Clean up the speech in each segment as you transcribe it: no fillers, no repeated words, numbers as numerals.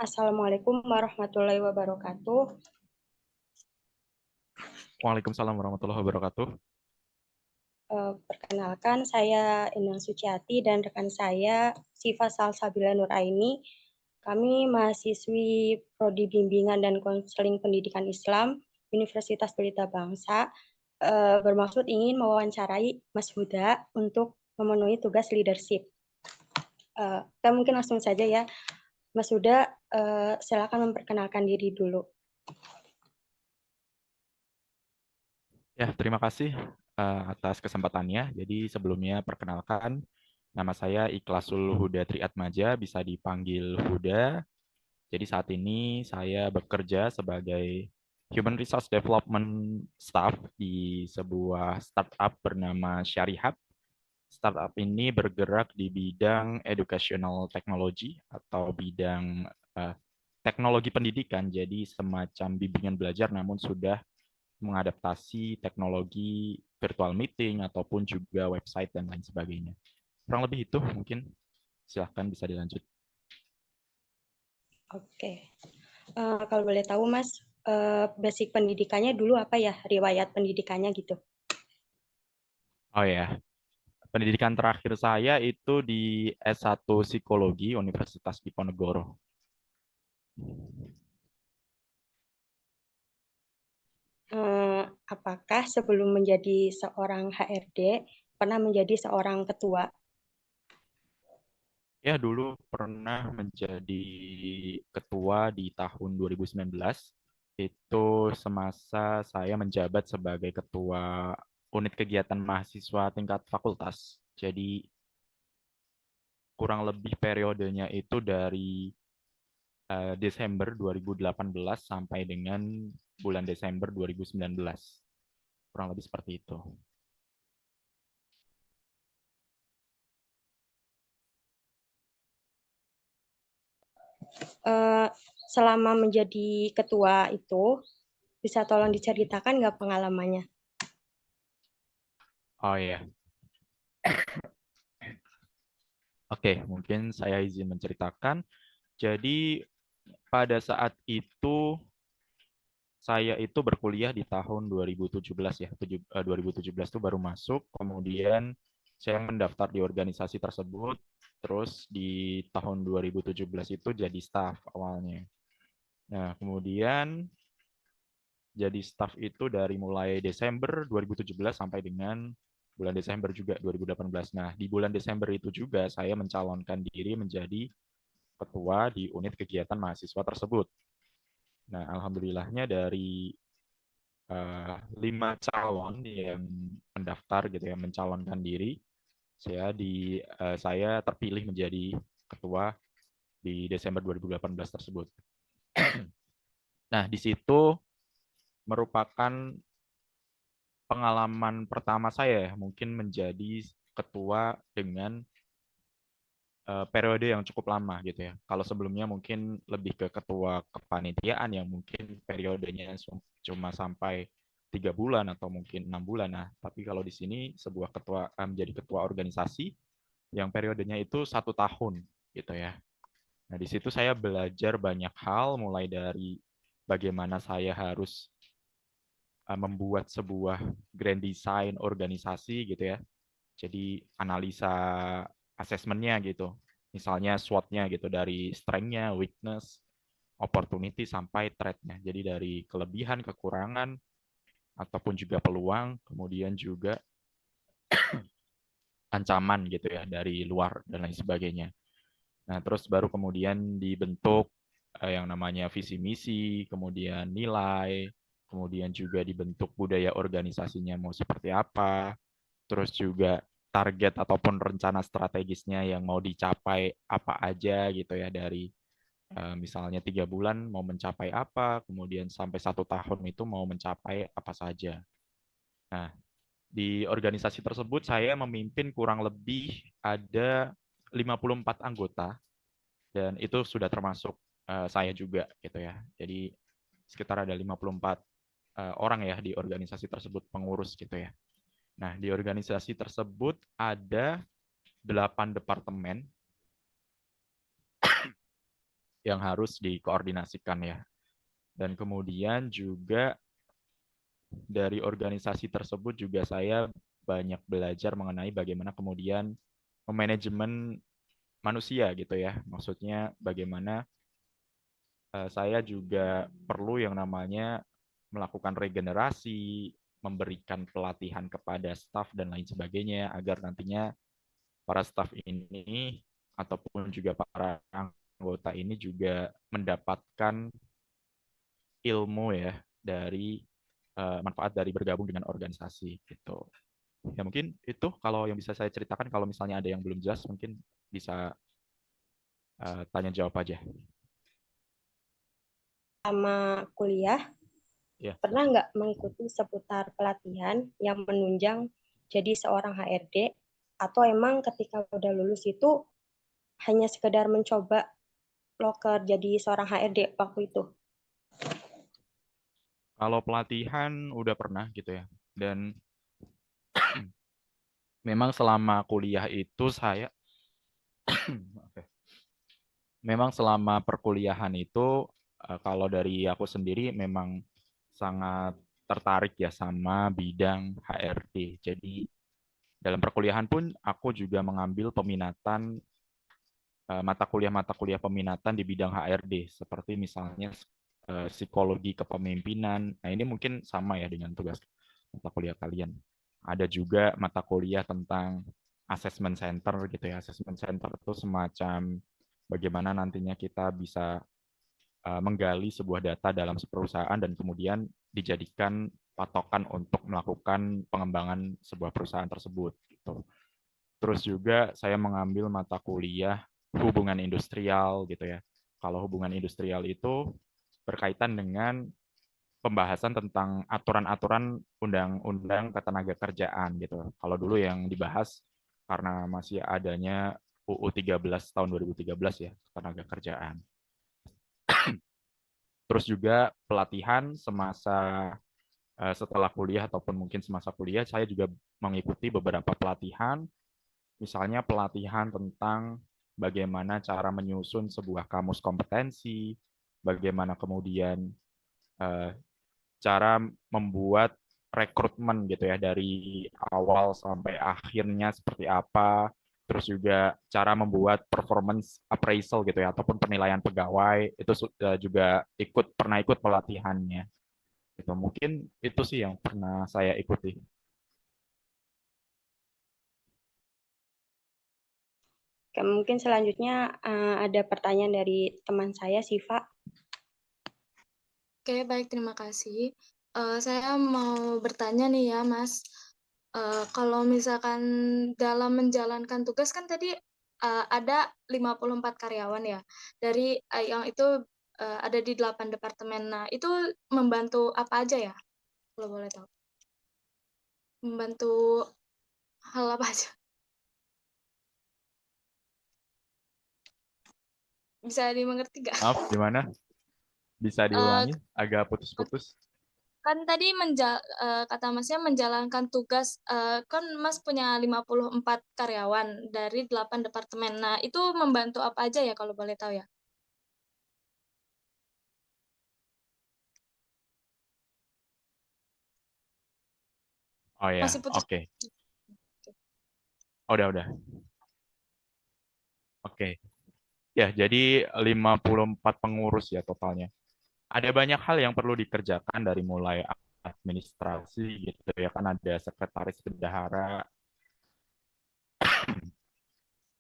Assalamualaikum warahmatullahi wabarakatuh. Waalaikumsalam warahmatullahi wabarakatuh. Perkenalkan, saya Inang Suciati dan rekan saya Sifa Salsabila Nuraini. Kami mahasiswi Prodi Bimbingan dan Konseling Pendidikan Islam Universitas Pelita Bangsa, bermaksud ingin mewawancarai Mas Huda untuk memenuhi tugas leadership. Kita mungkin langsung saja ya, Mas Huda, silakan memperkenalkan diri dulu. Ya, terima kasih atas kesempatannya. Jadi sebelumnya perkenalkan, nama saya Ikhlasul Huda Triatmaja, bisa dipanggil Huda. Jadi saat ini saya bekerja sebagai Human Resource Development Staff di sebuah startup bernama Syarihab. Startup ini bergerak di bidang educational technology atau bidang eh, teknologi pendidikan, jadi semacam bimbingan belajar namun sudah mengadaptasi teknologi virtual meeting ataupun juga website dan lain sebagainya. Kurang lebih itu mungkin. Silahkan bisa dilanjut. Oke. Kalau boleh tahu, Mas, basic pendidikannya dulu apa ya, riwayat pendidikannya gitu. Oh ya, pendidikan terakhir saya itu di S1 Psikologi Universitas Diponegoro. Apakah sebelum menjadi seorang HRD pernah menjadi seorang ketua? Ya, dulu pernah menjadi ketua di tahun 2019. Itu semasa saya menjabat sebagai ketua unit kegiatan mahasiswa tingkat fakultas. Jadi kurang lebih periodenya itu dari Desember 2018 sampai dengan bulan Desember 2019. Kurang lebih seperti itu. Eh, Selama menjadi ketua itu, bisa tolong diceritakan nggak pengalamannya? Oh ya, oke, mungkin saya izin menceritakan. Jadi pada saat itu saya itu berkuliah di tahun 2017 ya. 2017 itu baru masuk, kemudian saya mendaftar di organisasi tersebut, terus di tahun 2017 itu jadi staff awalnya. Nah, kemudian jadi staff itu dari mulai Desember 2017 sampai dengan bulan Desember juga 2018. Nah, di bulan Desember itu juga saya mencalonkan diri menjadi ketua di unit kegiatan mahasiswa tersebut. Nah, alhamdulillahnya dari 5 calon yang mendaftar gitu ya, mencalonkan diri, saya terpilih menjadi ketua di Desember 2018 tersebut. Nah, di situ merupakan pengalaman pertama saya ya, mungkin menjadi ketua dengan periode yang cukup lama gitu ya. Kalau sebelumnya mungkin lebih ke ketua kepanitiaan yang mungkin periodenya cuma sampai 3 bulan atau mungkin 6 bulan. Nah, tapi kalau di sini sebuah menjadi ketua organisasi yang periodenya itu 1 tahun gitu ya. Nah, di situ saya belajar banyak hal, mulai dari bagaimana saya harus membuat sebuah grand design organisasi gitu ya. Jadi analisa asesmennya gitu. Misalnya SWOT-nya gitu dari strength-nya, weakness, opportunity sampai threat-nya. Jadi dari kelebihan, kekurangan, ataupun juga peluang, kemudian juga ancaman gitu ya dari luar dan lain sebagainya. Nah, terus baru kemudian dibentuk yang namanya visi misi, kemudian nilai, kemudian juga dibentuk budaya organisasinya mau seperti apa, terus juga target ataupun rencana strategisnya yang mau dicapai apa aja gitu ya dari misalnya 3 bulan mau mencapai apa, kemudian sampai 1 tahun itu mau mencapai apa saja. Nah, di organisasi tersebut saya memimpin kurang lebih ada 54 anggota dan itu sudah termasuk saya juga gitu ya. Jadi sekitar ada 54 orang ya di organisasi tersebut pengurus gitu ya. Nah, di organisasi tersebut ada 8 departemen yang harus dikoordinasikan ya. Dan kemudian juga dari organisasi tersebut juga saya banyak belajar mengenai bagaimana kemudian manajemen manusia gitu ya. Maksudnya bagaimana saya juga perlu yang namanya melakukan regenerasi, memberikan pelatihan kepada staf dan lain sebagainya agar nantinya para staf ini ataupun juga para anggota ini juga mendapatkan ilmu ya dari manfaat dari bergabung dengan organisasi gitu. Ya mungkin itu kalau yang bisa saya ceritakan. Kalau misalnya ada yang belum jelas mungkin bisa tanya jawab aja. Sama kuliah, Ya. pernah nggak mengikuti seputar pelatihan yang menunjang jadi seorang HRD? Atau emang ketika udah lulus itu hanya sekedar mencoba loker jadi seorang HRD waktu itu? Kalau pelatihan udah pernah gitu ya. Dan memang selama kuliah itu saya memang selama perkuliahan itu kalau dari aku sendiri memang sangat tertarik ya sama bidang HRD. Jadi dalam perkuliahan pun aku juga mengambil peminatan mata kuliah peminatan di bidang HRD seperti misalnya psikologi kepemimpinan. Nah, ini mungkin sama ya dengan tugas mata kuliah kalian. Ada juga mata kuliah tentang assessment center gitu ya. Assessment center itu semacam bagaimana nantinya kita bisa menggali sebuah data dalam perusahaan dan kemudian dijadikan patokan untuk melakukan pengembangan sebuah perusahaan tersebut gitu. Terus juga saya mengambil mata kuliah hubungan industrial gitu ya. Kalau hubungan industrial itu berkaitan dengan pembahasan tentang aturan-aturan undang-undang ketenaga kerjaan gitu. Kalau dulu yang dibahas karena masih adanya UU 13 tahun 2013 ya, ketenaga kerjaan. Terus juga pelatihan semasa setelah kuliah ataupun mungkin semasa kuliah saya juga mengikuti beberapa pelatihan. Misalnya pelatihan tentang bagaimana cara menyusun sebuah kamus kompetensi, bagaimana kemudian eh, cara membuat rekrutmen gitu ya dari awal sampai akhirnya seperti apa, terus juga cara membuat performance appraisal gitu ya ataupun penilaian pegawai itu juga pernah ikut pelatihannya. Gitu. Mungkin itu sih yang pernah saya ikuti. Oke, mungkin selanjutnya ada pertanyaan dari teman saya, Siva. Oke, baik, terima kasih. Saya mau bertanya nih ya, Mas. Kalau misalkan dalam menjalankan tugas kan tadi ada 54 karyawan ya. Dari yang itu ada di 8 departemen. Nah, itu membantu apa aja ya? Kalau boleh tahu. Membantu hal apa aja? Bisa dimengerti nggak? Maaf, gimana? Bisa Eh, diulangi? Agak putus-putus. kan tadi kata Masnya menjalankan tugas, kan Mas punya 54 karyawan dari 8 departemen. Nah, itu membantu apa aja ya kalau boleh tahu ya? Oh ya, Masih putus. oke. Oh, udah. Oke. Ya, jadi 54 pengurus ya totalnya. Ada banyak hal yang perlu dikerjakan dari mulai administrasi gitu ya, kan ada sekretaris bendahara,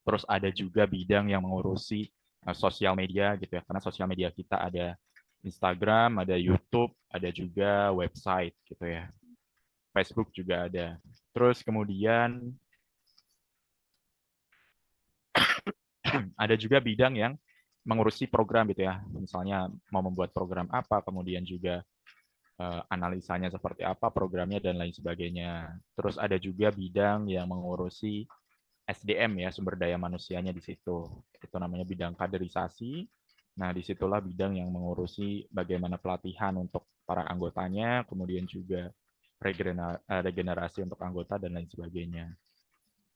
terus ada juga bidang yang mengurusi sosial media gitu ya, karena sosial media kita ada Instagram, ada YouTube, ada juga website gitu ya. Facebook juga ada. Terus kemudian ada juga bidang yang mengurusi program gitu ya. Misalnya mau membuat program apa, kemudian juga analisanya seperti apa, programnya dan lain sebagainya. Terus ada juga bidang yang mengurusi SDM ya, sumber daya manusianya di situ. Itu namanya bidang kaderisasi. Nah, disitulah bidang yang mengurusi bagaimana pelatihan untuk para anggotanya, kemudian juga regenerasi untuk anggota dan lain sebagainya.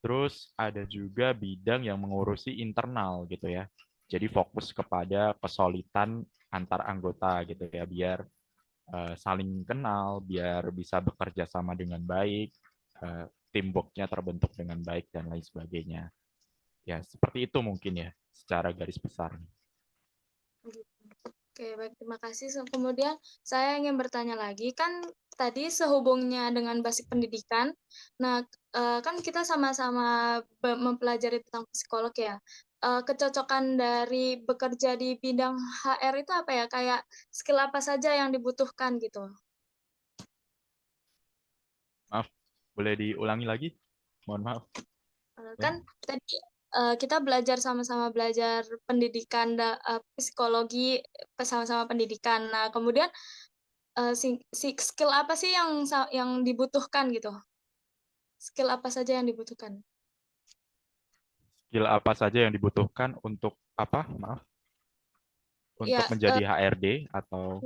Terus ada juga bidang yang mengurusi internal gitu ya. Jadi fokus kepada kesulitan antar anggota gitu ya, biar saling kenal, biar bisa bekerja sama dengan baik, teamwork-nya terbentuk dengan baik dan lain sebagainya. Ya, seperti itu mungkin ya, secara garis besar. Oke, baik, terima kasih. Kemudian saya ingin bertanya lagi, kan tadi sehubungnya dengan basic pendidikan. Nah, kan kita sama-sama mempelajari tentang psikolog ya. Kecocokan dari bekerja di bidang HR itu apa ya? Kayak skill apa saja yang dibutuhkan gitu? Maaf, boleh diulangi lagi? Mohon maaf. Ya. Kan tadi kita belajar sama-sama belajar pendidikan psikologi sama-sama pendidikan. Nah, kemudian skill apa sih yang dibutuhkan gitu? Skill apa saja yang dibutuhkan? Skill apa saja yang dibutuhkan untuk apa? Maaf. Untuk Ya, menjadi HRD atau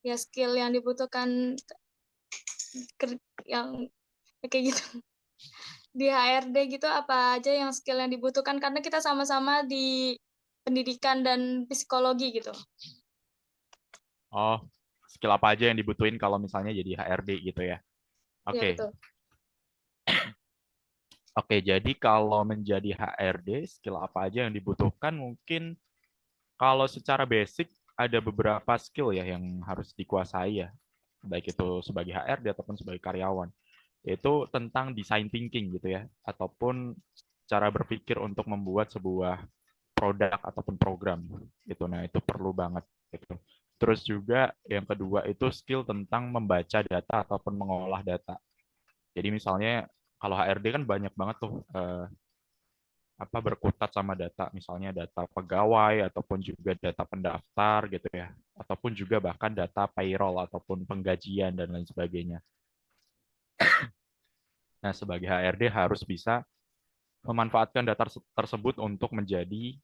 ya skill yang dibutuhkan yang kayak gitu. Di HRD gitu apa aja yang skill yang dibutuhkan karena kita sama-sama di pendidikan dan psikologi gitu. oh, skill apa aja yang dibutuhin kalau misalnya jadi HRD gitu ya. Iya, Oke. betul. Oke, jadi kalau menjadi HRD, skill apa aja yang dibutuhkan mungkin kalau secara basic ada beberapa skill ya yang harus dikuasai ya, baik itu sebagai HRD ataupun sebagai karyawan, yaitu tentang design thinking gitu ya, ataupun cara berpikir untuk membuat sebuah produk ataupun program gitu. Nah, itu perlu banget gitu. Terus juga yang kedua itu skill tentang membaca data ataupun mengolah data. Jadi misalnya kalau HRD kan banyak banget tuh berkutat sama data, misalnya data pegawai ataupun juga data pendaftar gitu ya, ataupun juga bahkan data payroll ataupun penggajian dan lain sebagainya. Nah, sebagai HRD harus bisa memanfaatkan data tersebut untuk menjadi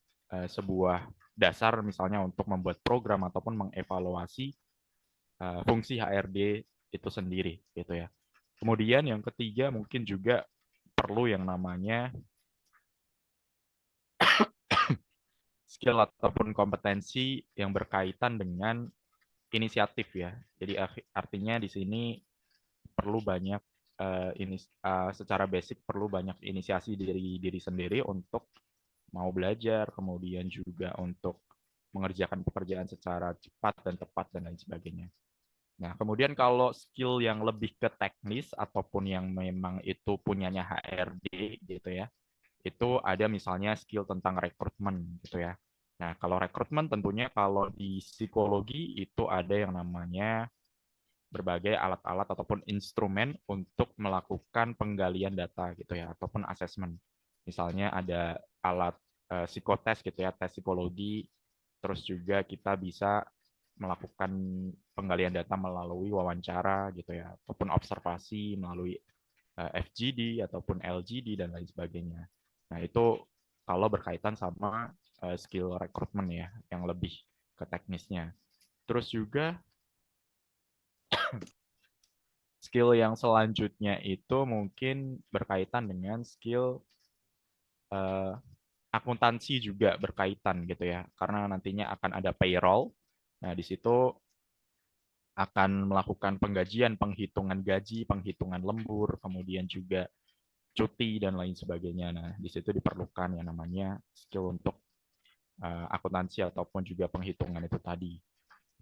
sebuah dasar misalnya untuk membuat program ataupun mengevaluasi fungsi HRD itu sendiri gitu ya. Kemudian yang ketiga mungkin juga perlu yang namanya skill ataupun kompetensi yang berkaitan dengan inisiatif ya. Jadi artinya di sini perlu banyak secara basic perlu banyak inisiasi dari diri sendiri untuk mau belajar, kemudian juga untuk mengerjakan pekerjaan secara cepat dan tepat dan lain sebagainya. Nah, kemudian kalau skill yang lebih ke teknis ataupun yang memang itu punyanya HRD gitu ya, itu ada misalnya skill tentang rekrutmen gitu ya. Nah, kalau rekrutmen tentunya kalau di psikologi itu ada yang namanya berbagai alat-alat ataupun instrumen untuk melakukan penggalian data gitu ya, ataupun assessment. Misalnya ada alat psikotes gitu ya, tes psikologi, terus juga kita bisa melakukan penggalian data melalui wawancara gitu ya, ataupun observasi melalui FGD ataupun LGD dan lain sebagainya. Nah, itu kalau berkaitan sama skill rekrutmen ya, yang lebih ke teknisnya. Terus juga skill yang selanjutnya itu mungkin berkaitan dengan skill uh, akuntansi juga berkaitan gitu ya, karena nantinya akan ada payroll. Nah, di situ akan melakukan penggajian, penghitungan gaji, penghitungan lembur, kemudian juga cuti dan lain sebagainya. Nah, di situ diperlukan yang namanya skill untuk akuntansi ataupun juga penghitungan itu tadi.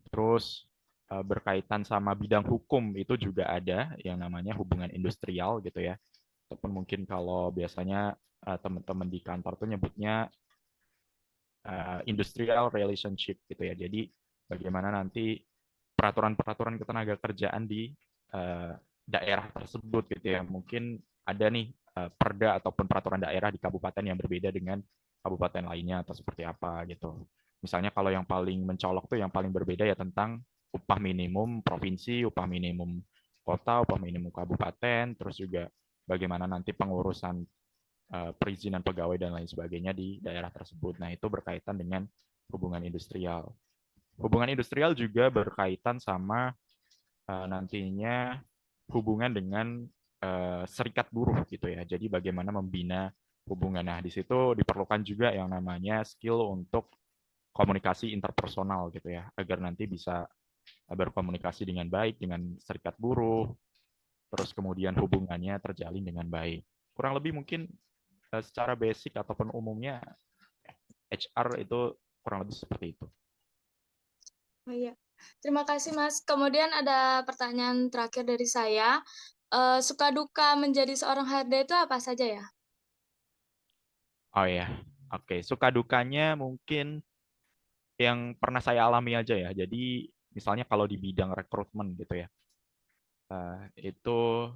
Terus berkaitan sama bidang hukum itu juga ada yang namanya hubungan industrial gitu ya. Ataupun mungkin kalau biasanya teman-teman di kantor tuh nyebutnya industrial relationship gitu ya. Jadi bagaimana nanti peraturan-peraturan ketenaga kerjaan di daerah tersebut gitu ya. Mungkin ada nih perda ataupun peraturan daerah di kabupaten yang berbeda dengan kabupaten lainnya atau seperti apa gitu. Misalnya kalau yang paling mencolok tuh yang paling berbeda ya tentang upah minimum provinsi, upah minimum kota, upah minimum kabupaten, terus juga bagaimana nanti pengurusan perizinan pegawai dan lain sebagainya di daerah tersebut. Nah, itu berkaitan dengan hubungan industrial. Hubungan industrial juga berkaitan sama nantinya hubungan dengan serikat buruh gitu ya. Jadi bagaimana membina hubungan. Nah, di situ diperlukan juga yang namanya skill untuk komunikasi interpersonal gitu ya, agar nanti bisa berkomunikasi dengan baik dengan serikat buruh, terus kemudian hubungannya terjalin dengan baik. Kurang lebih mungkin secara basic ataupun umumnya HR itu kurang lebih seperti itu. Oh iya. Terima kasih Mas. Kemudian ada pertanyaan terakhir dari saya. Suka duka menjadi seorang HRD itu apa saja ya? Oh ya, oke. Suka dukanya mungkin yang pernah saya alami aja ya. Jadi misalnya kalau di bidang rekrutmen gitu ya, itu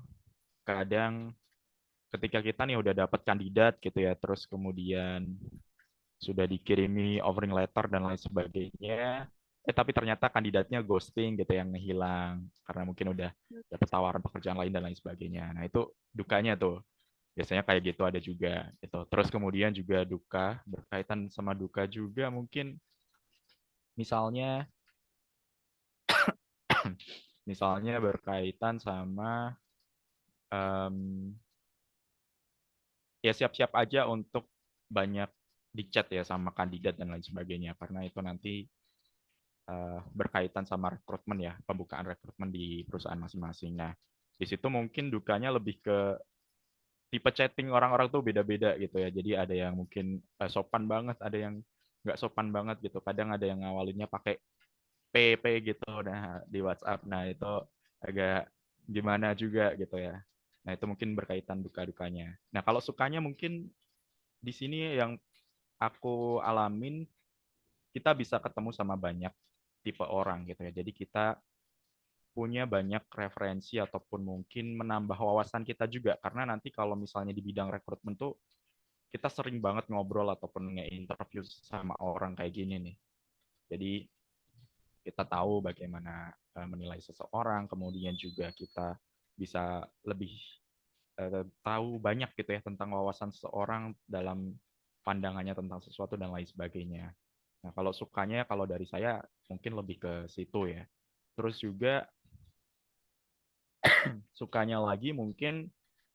kadang ketika kita nih udah dapat kandidat gitu ya, terus kemudian sudah dikirimi offering letter dan lain sebagainya, tapi ternyata kandidatnya ghosting gitu, yang ngehilang karena mungkin udah dapat tawaran pekerjaan lain dan lain sebagainya. Nah itu dukanya tuh. Biasanya kayak gitu ada juga gitu. Terus kemudian juga duka, berkaitan sama duka juga mungkin misalnya misalnya berkaitan sama em, ya siap-siap aja untuk banyak dicat ya sama kandidat dan lain sebagainya, karena itu nanti berkaitan sama rekrutmen ya, pembukaan rekrutmen di perusahaan masing-masing. Nah, di situ mungkin dukanya lebih ke tipe chatting orang-orang tuh beda-beda gitu ya. Jadi ada yang mungkin sopan banget, ada yang nggak sopan banget gitu. Kadang ada yang ngawalinnya pakai PP gitu, nah di WhatsApp. Nah itu agak gimana juga gitu ya. Nah itu mungkin berkaitan duka-dukanya. Nah kalau sukanya mungkin di sini yang aku alamin, kita bisa ketemu sama banyak tipe orang gitu ya. Jadi kita punya banyak referensi ataupun mungkin menambah wawasan kita juga, karena nanti kalau misalnya di bidang rekrutmen tuh kita sering banget ngobrol ataupun nge-interview sama orang kayak gini nih. Jadi kita tahu bagaimana menilai seseorang, kemudian juga kita bisa lebih tahu banyak gitu ya tentang wawasan seseorang dalam pandangannya tentang sesuatu dan lain sebagainya. Nah, kalau sukanya kalau dari saya mungkin lebih ke situ ya. Terus juga sukanya lagi mungkin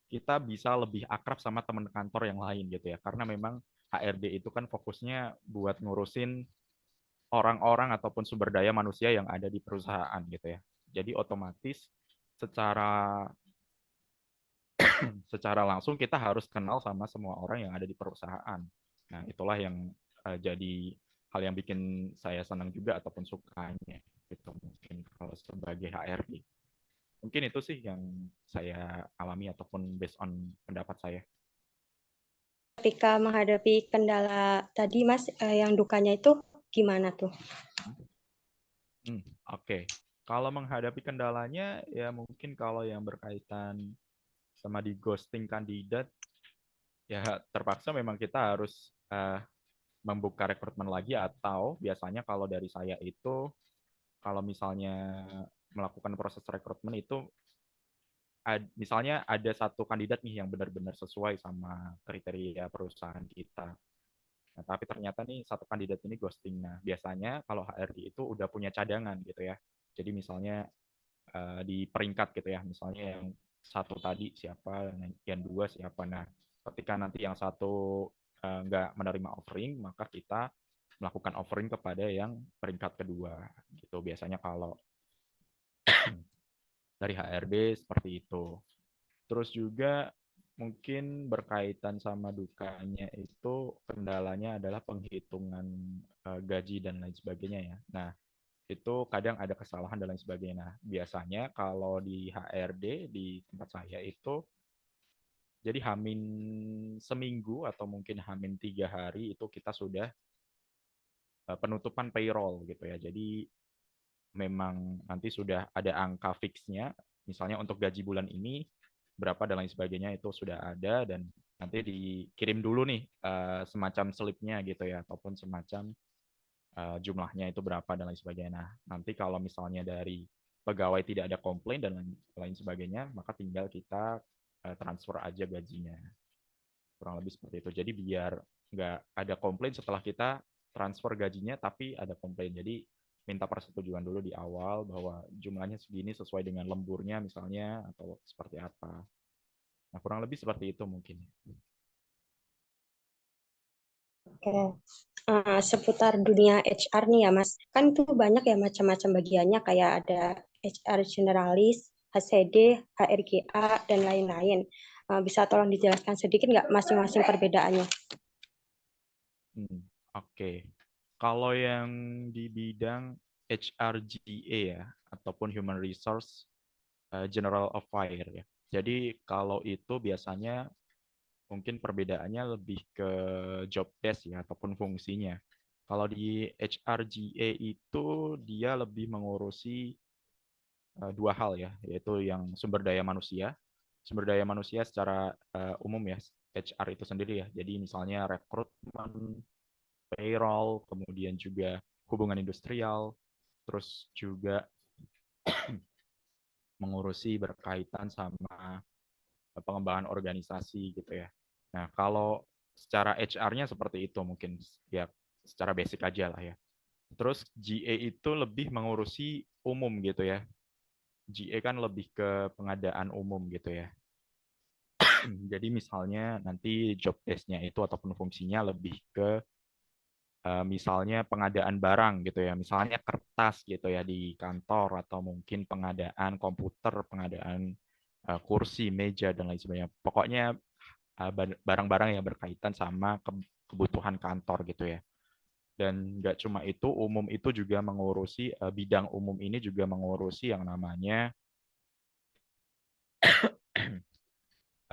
kita bisa lebih akrab sama teman kantor yang lain gitu ya. Karena memang HRD itu kan fokusnya buat ngurusin orang-orang ataupun sumber daya manusia yang ada di perusahaan gitu ya. Jadi otomatis secara secara langsung kita harus kenal sama semua orang yang ada di perusahaan. Nah, itulah yang jadi hal yang bikin saya senang juga ataupun sukanya gitu mungkin kalau sebagai HRD. Mungkin itu sih yang saya alami ataupun based on pendapat saya. Ketika menghadapi kendala tadi, Mas, yang dukanya itu gimana tuh? Oke. Kalau menghadapi kendalanya ya mungkin kalau yang berkaitan sama di ghosting kandidat ya terpaksa memang kita harus membuka rekrutmen lagi, atau biasanya kalau dari saya itu kalau misalnya melakukan proses rekrutmen itu misalnya ada satu kandidat nih yang benar-benar sesuai sama kriteria perusahaan kita. Nah, tapi ternyata nih satu kandidat ini ghosting. Nah, biasanya kalau HRD itu udah punya cadangan gitu ya. Jadi misalnya di peringkat gitu ya, misalnya yang satu tadi siapa, yang dua siapa. Nah, ketika nanti yang satu nggak menerima offering, maka kita melakukan offering kepada yang peringkat kedua gitu. Biasanya kalau dari HRD seperti itu. Terus juga mungkin berkaitan sama dukanya itu kendalanya adalah penghitungan gaji dan lain sebagainya ya. Nah, itu kadang ada kesalahan dan lain sebagainya. Nah, biasanya kalau di HRD di tempat saya itu jadi hamin seminggu atau mungkin hamin 3 hari itu kita sudah penutupan payroll gitu ya. Jadi memang nanti sudah ada angka fixnya, misalnya untuk gaji bulan ini berapa dan lain sebagainya itu sudah ada, dan nanti dikirim dulu nih semacam slipnya gitu ya, ataupun semacam jumlahnya itu berapa dan lain sebagainya. Nah, nanti kalau misalnya dari pegawai tidak ada komplain dan lain sebagainya, maka tinggal kita transfer aja gajinya. Kurang lebih seperti itu. Jadi biar nggak ada komplain setelah kita transfer gajinya, tapi ada komplain. Jadi minta persetujuan dulu di awal bahwa jumlahnya segini sesuai dengan lemburnya misalnya, atau seperti apa. Nah, kurang lebih seperti itu mungkin. Oke. Seputar dunia HR nih ya Mas, kan itu banyak ya macam-macam bagiannya kayak ada HR generalis, HCD, HRGA, dan lain-lain. Bisa tolong dijelaskan sedikit nggak masing-masing perbedaannya? Hmm, oke. Kalau yang di bidang HRGA ya, ataupun Human Resource General Affair ya. Jadi kalau itu biasanya mungkin perbedaannya lebih ke job desk ya, ataupun fungsinya. Kalau di HRGA itu dia lebih mengurusi dua hal ya, yaitu yang sumber daya manusia. Sumber daya manusia secara umum ya, HR itu sendiri ya. Jadi misalnya rekrutmen, payroll, kemudian juga hubungan industrial, terus juga mengurusi berkaitan sama pengembangan organisasi gitu ya. Nah, kalau secara HR-nya seperti itu mungkin ya secara basic aja lah ya. Terus GA itu lebih mengurusi umum gitu ya. GA kan lebih ke pengadaan umum gitu ya. Jadi misalnya nanti job desk-nya itu ataupun fungsinya lebih ke misalnya pengadaan barang gitu ya, misalnya kertas gitu ya di kantor atau mungkin pengadaan komputer, pengadaan kursi, meja dan lain sebagainya. Pokoknya barang-barang yang berkaitan sama kebutuhan kantor gitu ya. Dan nggak cuma itu, umum itu juga mengurusi bidang umum ini juga mengurusi yang namanya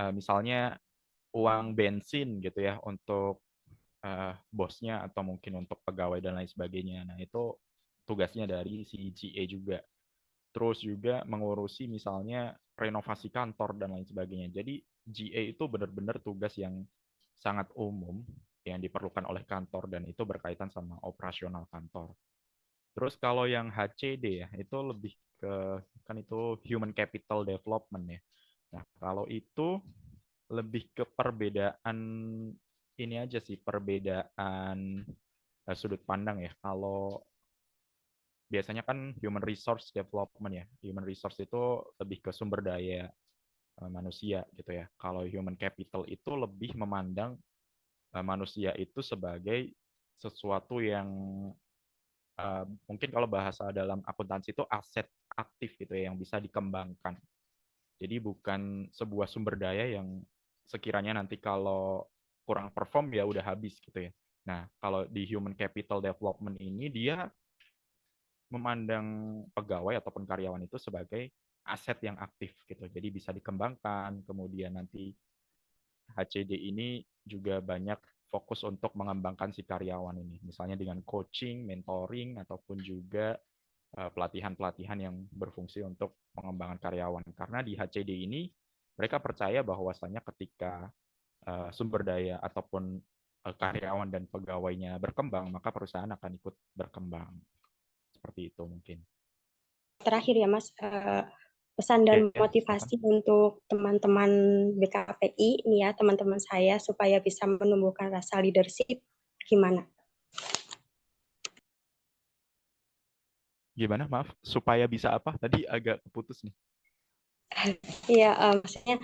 misalnya uang bensin gitu ya untuk bosnya atau mungkin untuk pegawai dan lain sebagainya. Nah, itu tugasnya dari si GA juga. Terus juga mengurusi misalnya renovasi kantor dan lain sebagainya. Jadi GA itu benar-benar tugas yang sangat umum yang diperlukan oleh kantor dan itu berkaitan sama operasional kantor. Terus kalau yang HCD ya, itu lebih ke kan itu Human Capital Development ya. Nah, kalau itu lebih ke perbedaan ini aja sih, perbedaan sudut pandang ya. Kalau biasanya kan human resource development ya. Human resource itu lebih ke sumber daya manusia gitu ya. Kalau human capital itu lebih memandang manusia itu sebagai sesuatu yang mungkin kalau bahasa dalam akuntansi itu aset aktif gitu ya, yang bisa dikembangkan. Jadi bukan sebuah sumber daya yang sekiranya nanti kalau kurang perform ya udah habis gitu ya. Nah, kalau di human capital development ini dia memandang pegawai ataupun karyawan itu sebagai aset yang aktif gitu. Jadi bisa dikembangkan, kemudian nanti HCD ini juga banyak fokus untuk mengembangkan si karyawan ini. Misalnya dengan coaching, mentoring, ataupun juga pelatihan-pelatihan yang berfungsi untuk pengembangan karyawan. Karena di HCD ini mereka percaya bahwasannya ketika sumber daya ataupun karyawan dan pegawainya berkembang, maka perusahaan akan ikut berkembang. Seperti itu mungkin. Terakhir ya Mas, pesan dan Oke, motivasi silakan. untuk teman-teman BKPI ini ya, teman-teman saya supaya bisa menumbuhkan rasa leadership gimana? Gimana? Maaf, supaya bisa apa? Tadi agak keputus nih. Iya, maksudnya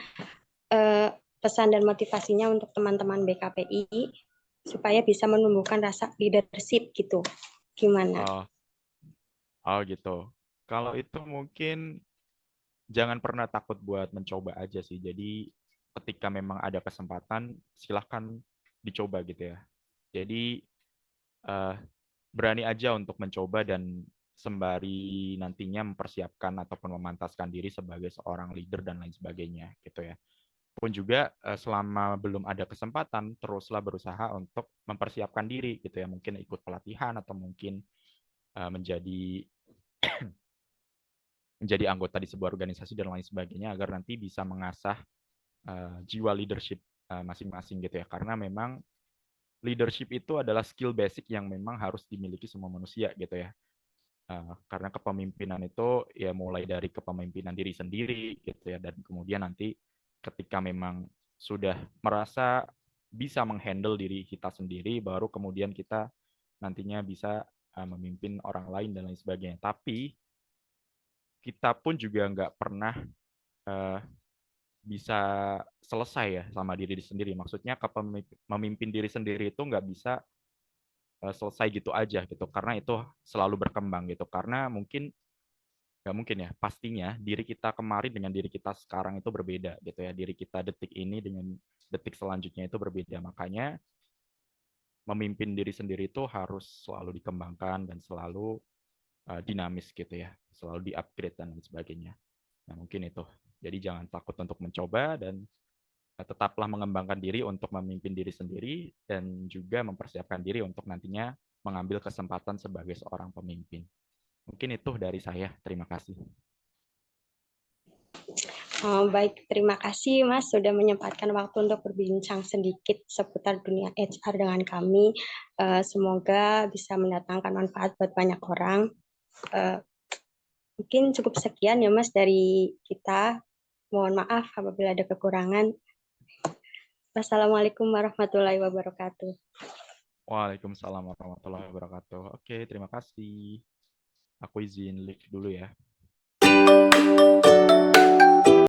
eh, pesan dan motivasinya untuk teman-teman BKPI supaya bisa menumbuhkan rasa leadership gitu. Gimana? Oh, oh gitu. Kalau itu mungkin jangan pernah takut buat mencoba aja sih. Jadi ketika memang ada kesempatan, silahkan dicoba gitu ya. Jadi eh, berani aja untuk mencoba dan sembari nantinya mempersiapkan ataupun memantaskan diri sebagai seorang leader dan lain sebagainya gitu ya. Pun juga selama belum ada kesempatan, teruslah berusaha untuk mempersiapkan diri gitu ya. Mungkin ikut pelatihan atau mungkin menjadi anggota di sebuah organisasi dan lain sebagainya agar nanti bisa mengasah jiwa leadership masing-masing gitu ya. Karena memang leadership itu adalah skill basic yang memang harus dimiliki semua manusia gitu ya. Karena kepemimpinan itu ya mulai dari kepemimpinan diri sendiri gitu ya, dan kemudian nanti ketika memang sudah merasa bisa menghandle diri kita sendiri, baru kemudian kita nantinya bisa memimpin orang lain dan lain sebagainya. Tapi kita pun juga nggak pernah uh, bisa selesai ya sama diri sendiri. Maksudnya memimpin diri sendiri itu nggak bisa selesai gitu aja gitu, karena itu selalu berkembang gitu. Karena nggak mungkin ya, pastinya diri kita kemarin dengan diri kita sekarang itu berbeda gitu ya. Diri kita detik ini dengan detik selanjutnya itu berbeda. Makanya memimpin diri sendiri itu harus selalu dikembangkan dan selalu dinamis gitu ya, selalu di-upgrade dan lain sebagainya. Nah, mungkin itu. Jadi jangan takut untuk mencoba dan tetaplah mengembangkan diri untuk memimpin diri sendiri dan juga mempersiapkan diri untuk nantinya mengambil kesempatan sebagai seorang pemimpin. Mungkin itu dari saya. Terima kasih. Baik, terima kasih Mas sudah menyempatkan waktu untuk berbincang sedikit seputar dunia HR dengan kami. Semoga bisa mendatangkan manfaat buat banyak orang. Mungkin cukup sekian ya Mas dari kita. Mohon maaf apabila ada kekurangan. Wassalamualaikum warahmatullahi wabarakatuh. Waalaikumsalam warahmatullahi wabarakatuh. Oke, terima kasih. Aku izin live dulu ya.